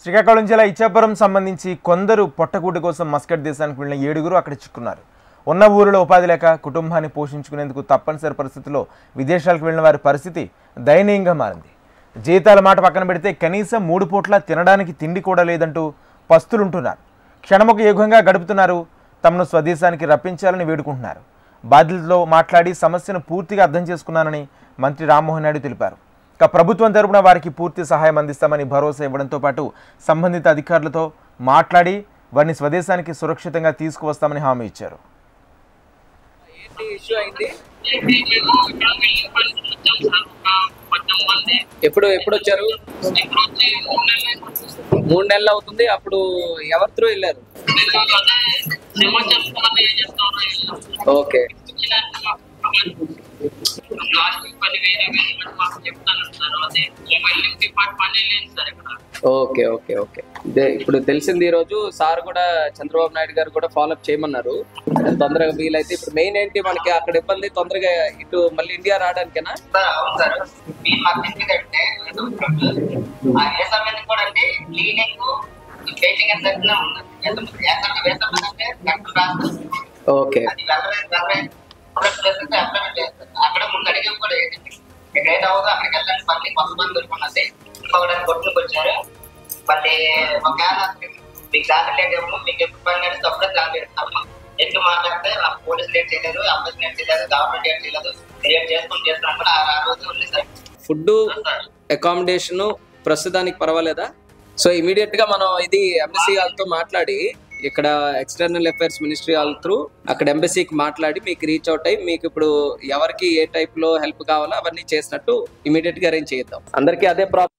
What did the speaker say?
శ్రీకాకుళం జిల్లా ఇచ్చాపురం సంబంధించి కొందరు పొట్టకూటి కోసం మస్కట్ దేశానికి వెళ్ళిన 7గురు అక్కడ చిక్కున్నారు. ఉన్న ఊరిలో ఉపాధి లేక కుటుంబాన్ని పోషించుకునేందుకు తప్పనిసరి పరిస్థితుల్లో విదేశాలకు వెళ్ళిన వారి పరిస్థితి దయనీయంగా మారింది. జీతాల మాట పక్కన పెడితే కనీసం 3 పూట్ల తినడానికి తిండి కూడా లేదంటూ పస్తులుంటున్నారు. క్షణముఖ యుగంగా గడుపుతున్నారు. తమను స్వదేశానికి రప్పించాలని వేడుకుంటున్నారు. బాధితులతో మాట్లాడి సమస్యను పూర్తిగా అర్థం చేసుకున్నానని మంత్రి రామ్మోహన్ నాయుడు తెలిపారు. ప్రభుత్వం తరపున వారికి పూర్తి సహాయం అందిస్తామని భరోసా ఇవ్వడంతో పాటు సంబంధిత అధికారులతో మాట్లాడి వారిని స్వదేశానికి సురక్షితంగా తీసుకువస్తామని హామీ ఇచ్చారు. ఎప్పుడు వచ్చారు? 3 నెలలు అవుతుంది. అప్పుడు ఎవరి త్రూ వెళ్ళారు? ఓకే. ఓకే ఓకే ఓకే ఇప్పుడు తెలిసింది. ఈ రోజు సార్ కూడా చంద్రబాబు నాయుడు గారు కూడా ఫాలోఅప్ చేయమన్నారు. తొందరగా వీలైతే ఇప్పుడు మెయిన్ ఏంటి మనకి అక్కడ ఇబ్బంది, తొందరగా ఇటు మళ్ళీ ఇండియా రావడానికేనా? ఓకే. అక్కడ ముందు అడిగి కూడా ఎక్కడైతే అవుతుందో అక్కడికి వెళ్ళండి. మళ్ళీ కొంతమంది దొరుకున్నది ఇంకొకటి కొట్టుకు వచ్చారు. మళ్ళీ ఒకవేళ మీకు దాఖలు లేదేమో మీకు ఎప్పుడు పని నడిస్తే అప్పుడే దాఖలు పెడతాము. ఎందుకు మాట్లాడితే పోలీసులు ఏం చేయలేదు, అబ్బాయి ఏం చేయలేదు, గవర్నమెంట్ ఏం చేయలేదు, క్రియేట్ చేస్తున్నాం కూడా ఆ రోజు ఉంది సార్. ఫుడ్ అకామిడేషన్ ప్రస్తుతానికి పర్వాలేదా? సో ఇమీడియట్ గా మనం ఇది ఎంబసీ వాళ్ళతో మాట్లాడి ఇక్కడ ఎక్స్టర్నల్ అఫైర్స్ మినిస్ట్రీ వాళ్ళ త్రూ అక్కడ ఎంబసీకి మాట్లాడి మీకు రీచ్ అవుట్ అయ్యి మీకు ఇప్పుడు ఎవరికి ఏ టైప్ లో హెల్ప్ కావాలో అవన్నీ చేసినట్టు ఇమీడియట్ గా అరేంజ్ చేద్దాం. అందరికీ అదే ప్రాబ్లం.